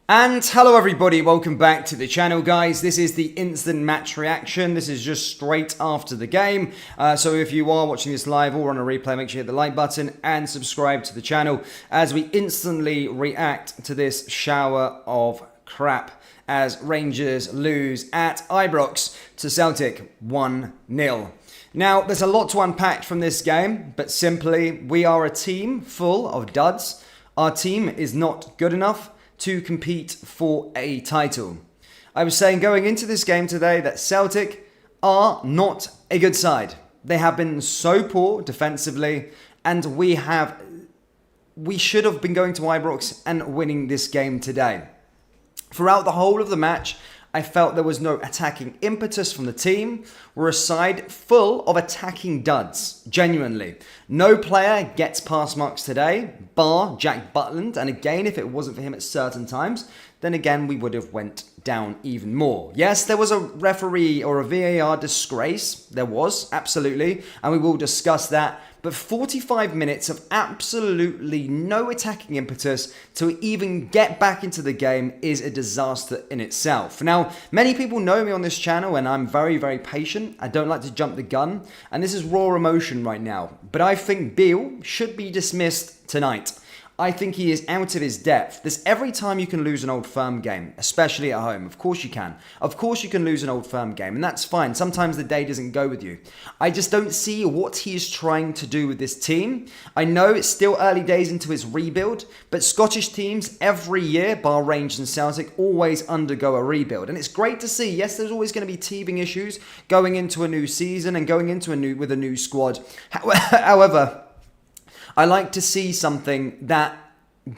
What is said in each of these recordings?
And hello everybody, welcome back to the channel guys. This is the instant match reaction. This is just straight after the game. So if you are watching this live or on a replay, make sure you hit the like button and subscribe to the channel as we instantly react to this shower of crap as Rangers lose at Ibrox to Celtic 1-0. Now, there's a lot to unpack from this game, but simply, we are a team full of duds. Our team is not good enough to compete for a title. I was saying going into this game today that Celtic are not a good side. They have been so poor defensively, and we should have been going to Ibrox and winning this game today. Throughout the whole of the match, I felt there was no attacking impetus from the team. We're a side full of attacking duds, genuinely. No player gets pass marks today, bar Jack Butland. And again, if it wasn't for him at certain times, then again, we would have went down even more. Yes, there was a referee or a VAR disgrace. There was, absolutely. And we will discuss that. But 45 minutes of absolutely no attacking impetus to even get back into the game is a disaster in itself. Now, many people know me on this channel and I'm very, very patient. I don't like to jump the gun. And this is raw emotion right now. But I think BEALE should be dismissed tonight. I think he is out of his depth. There's every time you can lose an Old Firm game, especially at home. Of course you can. Of course you can lose an Old Firm game, and that's fine. Sometimes the day doesn't go with you. I just don't see what he is trying to do with this team. I know it's still early days into his rebuild, but Scottish teams every year, bar Rangers and Celtic, always undergo a rebuild. And it's great to see. Yes, there's always going to be teething issues going into a new season and going into with a new squad. However, I like to see something that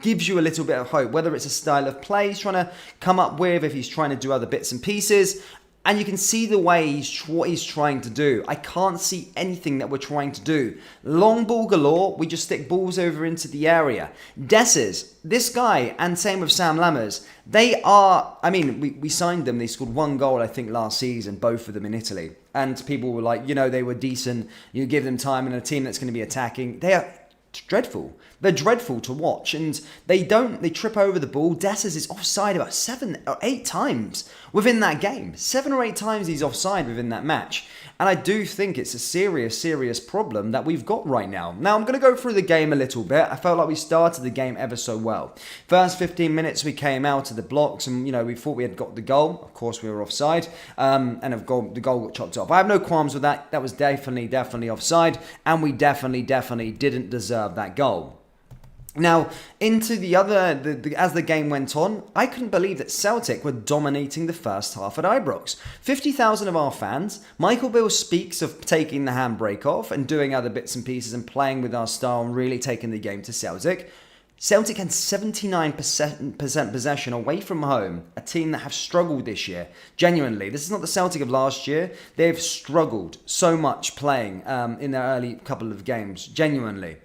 gives you a little bit of hope, whether it's a style of play he's trying to come up with, if he's trying to do other bits and pieces, and you can see the way what he's trying to do. I can't see anything that we're trying to do. Long ball galore, we just stick balls over into the area. Desses, this guy, and same with Sam Lammers, they are, I mean, we signed them, they scored one goal, I think, last season, both of them in Italy. And people were like, you know, they were decent, you give them time and a team that's going to be attacking. They are dreadful. They're dreadful to watch, and they trip over the ball. Desses is offside about 7 or 8 times within that game. 7 or 8 times he's offside within that match. And I do think it's a serious problem that we've got right now. Now, I'm going to go through the game a little bit. I felt like we started the game ever so well. First 15 minutes, we came out of the blocks and, you know, we thought we had got the goal. Of course, we were offside, and the goal got chopped off. I have no qualms with that. That was definitely offside, and we definitely didn't deserve that goal. Now, into the other, as the game went on, I couldn't believe that Celtic were dominating the first half at Ibrox. 50,000 of our fans. Michael Beale speaks of taking the handbrake off and doing other bits and pieces and playing with our style and really taking the game to Celtic. Celtic had 79% possession away from home, a team that have struggled this year. Genuinely, this is not the Celtic of last year. They've struggled so much playing in their early couple of games, genuinely.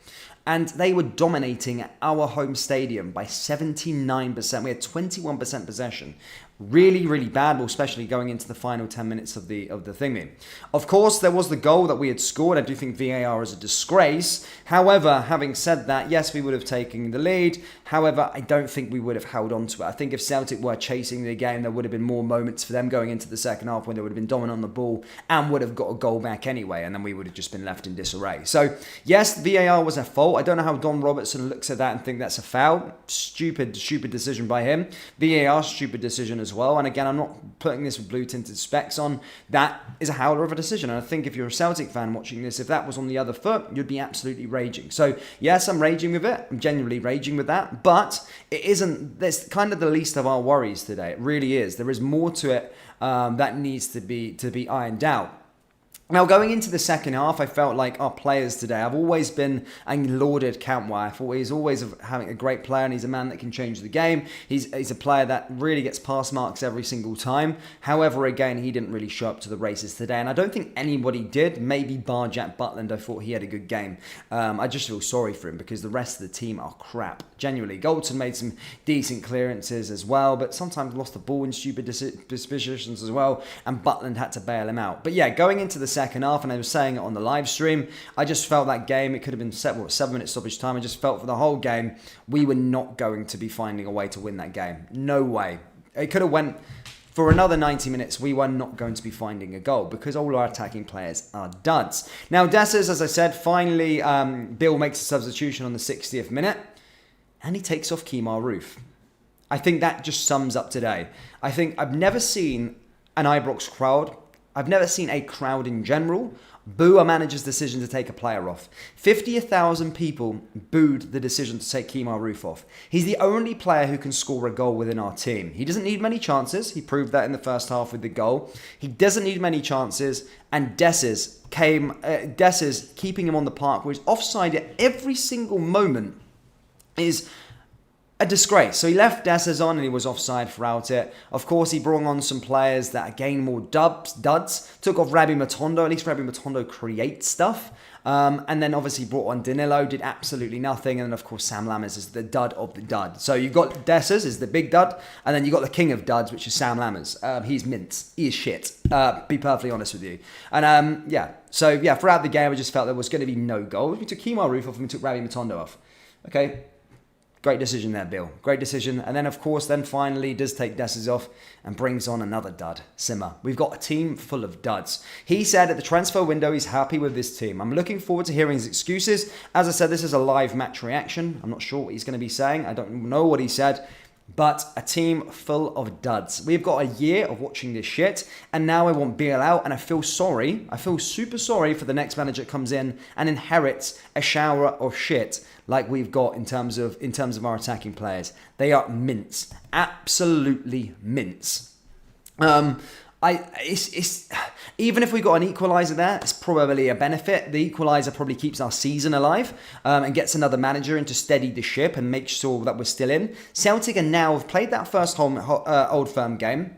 And they were dominating our home stadium by 79%. We had 21% possession. Really bad, well, especially going into the final 10 minutes of the thingy. Of course, there was the goal that we had scored. I do think VAR is a disgrace. However, having said that, yes, we would have taken the lead. However, I don't think we would have held on to it. I think if Celtic were chasing the game, there would have been more moments for them going into the second half when they would have been dominant on the ball and would have got a goal back anyway, and then we would have just been left in disarray. So, yes, VAR was a fault. I don't know how Don Robertson looks at that and think that's a foul. Stupid decision by him. VAR, stupid decision as well. And again, I'm not putting this with blue tinted specs on. That is a howler of a decision. And I think if you're a Celtic fan watching this, if that was on the other foot, you'd be absolutely raging. So yes, I'm raging with it. I'm genuinely raging with that. But it isn't, that's kind of the least of our worries today. It really is. There is more to it that needs to be ironed out. Now, going into the second half, I felt like our players today, I've always been and lauded Cantwell. I thought he's always having a great player, and he's a man that can change the game. He's a player that really gets pass marks every single time. However, again, he didn't really show up to the races today, and I don't think anybody did. Maybe bar Jack Butland, I thought he had a good game. I just feel sorry for him because the rest of the team are crap. Genuinely, Goldson made some decent clearances as well, but sometimes lost the ball in stupid positions as well, and Butland had to bail him out. But yeah, going into the second half, and I was saying it on the live stream, I just felt that game, it could have been 7 minutes stoppage time. I just felt for the whole game, we were not going to be finding a way to win that game. No way. It could have went for another 90 minutes. We were not going to be finding a goal because all our attacking players are duds. Now, Dessers, as I said, finally, BEALE makes a substitution on the 60th minute, and he takes off Kemar Roof. I think that just sums up today. I think I've never seen an Ibrox crowd, I've never seen a crowd in general boo a manager's decision to take a player off. 50,000 people booed the decision to take Kemar Roof off. He's the only player who can score a goal within our team. He doesn't need many chances. He proved that in the first half with the goal. He doesn't need many chances. And Dessers keeping him on the park, was offside at every single moment, is a disgrace. So he left Dessers on and he was offside throughout it. Of course, he brought on some players that again more duds. Took off Rabbi Matondo. At least Rabbi Matondo creates stuff. And then obviously brought on Danilo, did absolutely nothing. And then of course Sam Lammers is the dud of the dud. So you've got Dessers is the big dud. And then you've got the king of duds, which is Sam Lammers. He's mince. He is shit. Be perfectly honest with you. And So throughout the game I just felt there was going to be no goals. We took Kemar Roof off and we took Rabbi Matondo off. Okay. Great decision there, BEALE. Great decision. And then, of course, finally does take Dessers off and brings on another dud, Simmer. We've got a team full of duds. He said at the transfer window he's happy with this team. I'm looking forward to hearing his excuses. As I said, this is a live match reaction. I'm not sure what he's going to be saying. I don't know what he said. But a team full of duds. We've got a year of watching this shit, and now I want BEALE out, and I feel sorry. I feel super sorry for the next manager that comes in and inherits a shower of shit like we've got in terms of our attacking players. They are mince, absolutely mince. Even if we got an equaliser there, it's probably a benefit. The equaliser probably keeps our season alive and gets another manager in to steady the ship and make sure that we're still in. Celtic and now have played that first Old Firm game.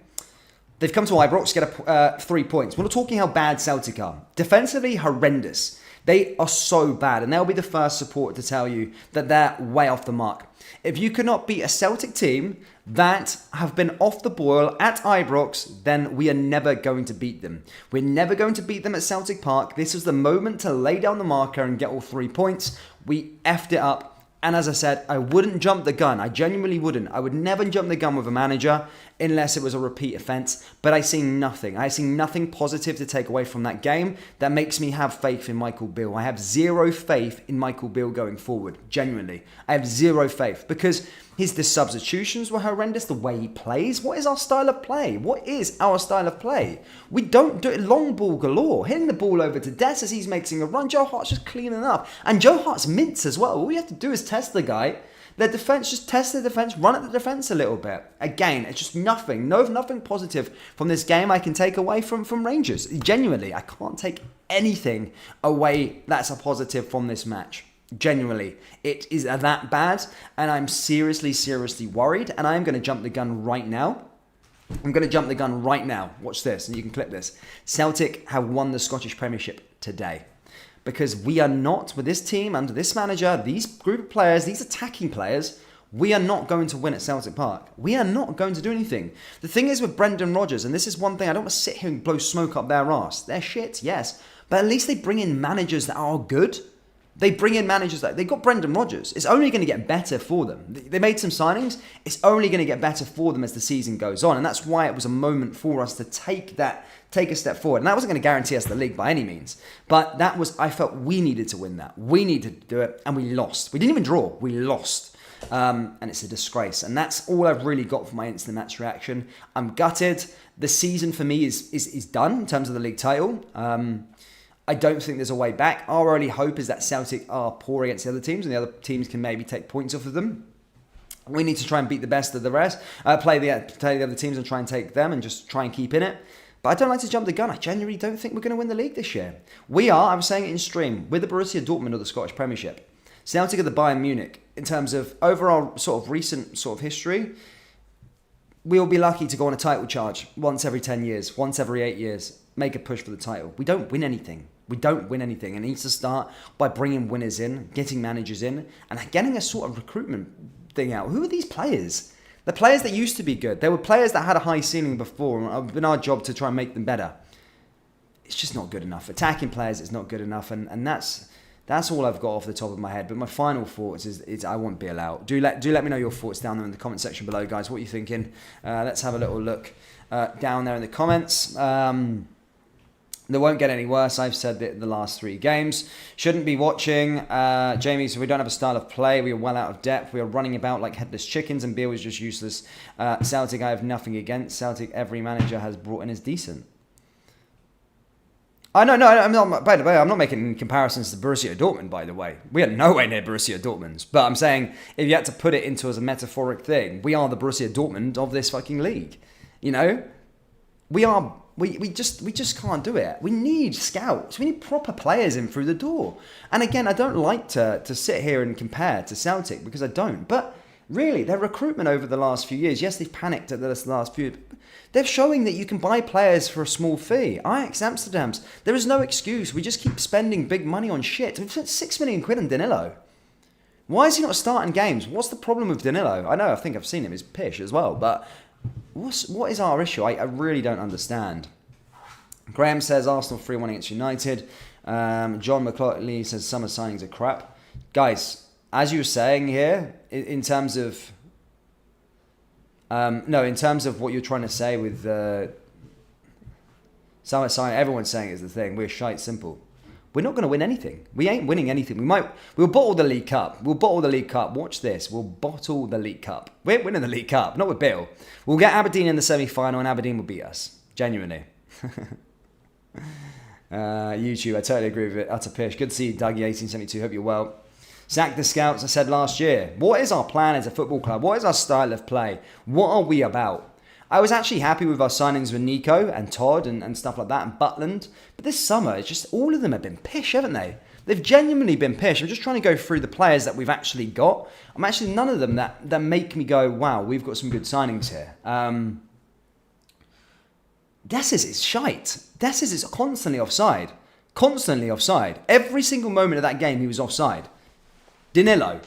They've come to Ibrox to get 3 points. We're not talking how bad Celtic are. Defensively, horrendous. They are so bad, and they'll be the first supporter to tell you that they're way off the mark. If you cannot beat a Celtic team that have been off the boil at Ibrox, then we are never going to beat them. We're never going to beat them at Celtic Park. This was the moment to lay down the marker and get all 3 points. We effed it up. And as I said, I wouldn't jump the gun. I genuinely wouldn't. I would never jump the gun with a manager unless it was a repeat offence. But I see nothing. I see nothing positive to take away from that game that makes me have faith in Michael Beale. I have zero faith in Michael Beale going forward. Genuinely. I have zero faith because the substitutions were horrendous. The way he plays. What is our style of play? What is our style of play? We don't do it long ball galore. Hitting the ball over to Des as he's making a run. Joe Hart's just cleaning up. And Joe Hart's mince as well. All we have to do is test the guy. Their defence, just test the defence, run at the defence a little bit. Again, it's just nothing. Nothing positive from this game I can take away from Rangers. Genuinely, I can't take anything away that's a positive from this match. Genuinely, it is that bad, and I'm seriously worried, and I'm going to jump the gun right now. Watch this, and you can clip this. Celtic have won the Scottish Premiership today. Because we are not, with this team, under this manager, these group of players, these attacking players, we are not going to win at Celtic Park. We are not going to do anything. The thing is with Brendan Rodgers, and this is one thing, I don't want to sit here and blow smoke up their arse. They're shit, yes. But at least they bring in managers that are good. They bring in managers that... They got Brendan Rodgers. It's only going to get better for them. They made some signings. It's only going to get better for them as the season goes on. And that's why it was a moment for us to take a step forward. And that wasn't going to guarantee us the league by any means. But I felt we needed to win that. We needed to do it. And we lost. We didn't even draw. We lost. And it's a disgrace. And that's all I've really got for my instant match reaction. I'm gutted. The season for me is done in terms of the league title. I don't think there's a way back. Our only hope is that Celtic are poor against the other teams and the other teams can maybe take points off of them. We need to try and beat the best of the rest, play the other teams and try and take them and just try and keep in it. But I don't like to jump the gun. I genuinely don't think we're going to win the league this year. We are, I was saying it in stream, with the Borussia Dortmund of the Scottish Premiership. Celtic are the Bayern Munich. In terms of overall sort of recent sort of history, we'll be lucky to go on a title charge once every 10 years, once every 8 years, make a push for the title. We don't win anything. And it needs to start by bringing winners in, getting managers in, and getting a sort of recruitment thing out. Who are these players? The players that used to be good. There were players that had a high ceiling before, and it's been our job to try and make them better. it's just not good enough. Attacking players, it's not good enough, and that's all I've got off the top of my head. But my final thoughts is I want BEALE out. Do let me know your thoughts down there in the comment section below, guys. What are you thinking? Let's have a little look down there in the comments. They won't get any worse. I've said that the last 3 games. Shouldn't be watching. Jamie, so we don't have a style of play. We are well out of depth. We are running about like headless chickens, and BEALE is just useless. Celtic, I have nothing against. Celtic, every manager has brought in is decent. No, I'm not, by the way, I'm not making comparisons to Borussia Dortmund, by the way. We are nowhere near Borussia Dortmund. But I'm saying, if you had to put it into as a metaphoric thing, we are the Borussia Dortmund of this fucking league. You know? We just can't do it. We need scouts. We need proper players in through the door. And again, I don't like to sit here and compare to Celtic, because I don't. But really, their recruitment over the last few years, yes, they've panicked at the last few. They're showing that you can buy players for a small fee. Ajax Amsterdam's. There is no excuse. We just keep spending big money on shit. We've spent 6 million quid on Danilo. Why is he not starting games? What's the problem with Danilo? I think I've seen him. He's pish as well. But what is our issue? I really don't understand. Graham says Arsenal 3-1 against United. John McClotley says summer signings are crap. Guys, as you were saying here, in terms of... in terms of what you're trying to say with summer signing, everyone's saying is the thing. We're shite simple. We're not going to win anything. We ain't winning anything. We'll bottle the League Cup. Watch this. We'll bottle the League Cup. We're winning the League Cup, not with BEALE. We'll get Aberdeen in the semi-final, and Aberdeen will beat us. Genuinely. YouTube, I totally agree with it. Utter pish. Good to see you, Dougie1872. Hope you're well. Sack the scouts, I said last year. What is our plan as a football club? What is our style of play? What are we about? I was actually happy with our signings with Nico and Todd and stuff like that, and Butland. But this summer, it's just all of them have been pish, haven't they? They've genuinely been pish. I'm just trying to go through the players that we've actually got. I'm actually none of them that make me go, wow, we've got some good signings here. Dessus is shite. Dessus is constantly offside. Constantly offside. Every single moment of that game, he was offside. Danilo.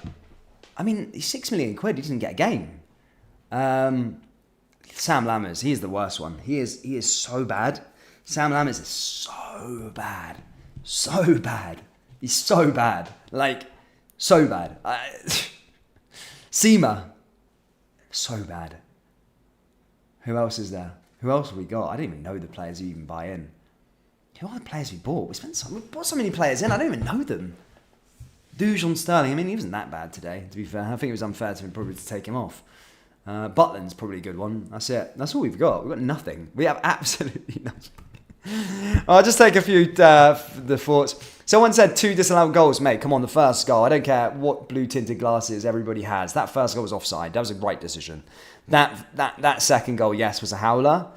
I mean, he's 6 million quid. He didn't get a game. Sam Lammers. He is the worst one. He is so bad. Sam Lammers is so bad. So bad. He's so bad. Like, so bad. Seema. So bad. Who else is there? Who else have we got? I don't even know the players who even buy in. Who are the players we bought? We bought so many players in, I don't even know them. Dujon Sterling, I mean, he wasn't that bad today, to be fair. I think it was unfair to him probably to take him off. Butland's probably a good one. That's it. That's all we've got. We've got nothing. We have absolutely nothing. I'll just take a few the thoughts. Someone said 2 disallowed goals. Mate, come on, the first goal. I don't care what blue-tinted glasses everybody has. That first goal was offside. That was a right decision. That second goal, yes, was a howler.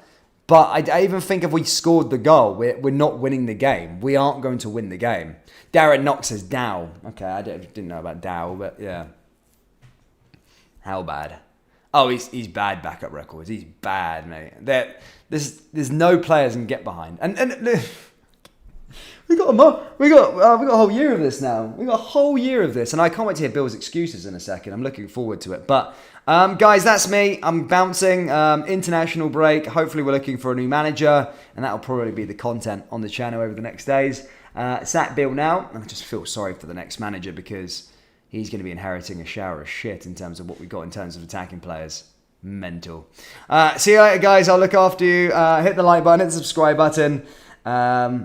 But I even think if we scored the goal, we're not winning the game. We aren't going to win the game. Darren Knox says Dow. Okay, I didn't know about Dow, but yeah. How bad? Oh, he's bad backup records. He's bad, mate. There's no players can get behind. And we got a whole year of this now. We got a whole year of this, and I can't wait to hear Bill's excuses in a second. I'm looking forward to it. But guys, that's me. I'm bouncing. International break. Hopefully, we're looking for a new manager, and that'll probably be the content on the channel over the next days. Sack BEALE now, and I just feel sorry for the next manager because he's going to be inheriting a shower of shit in terms of what we got in terms of attacking players. Mental. See you later, guys. I'll look after you. Hit the like button, hit the subscribe button.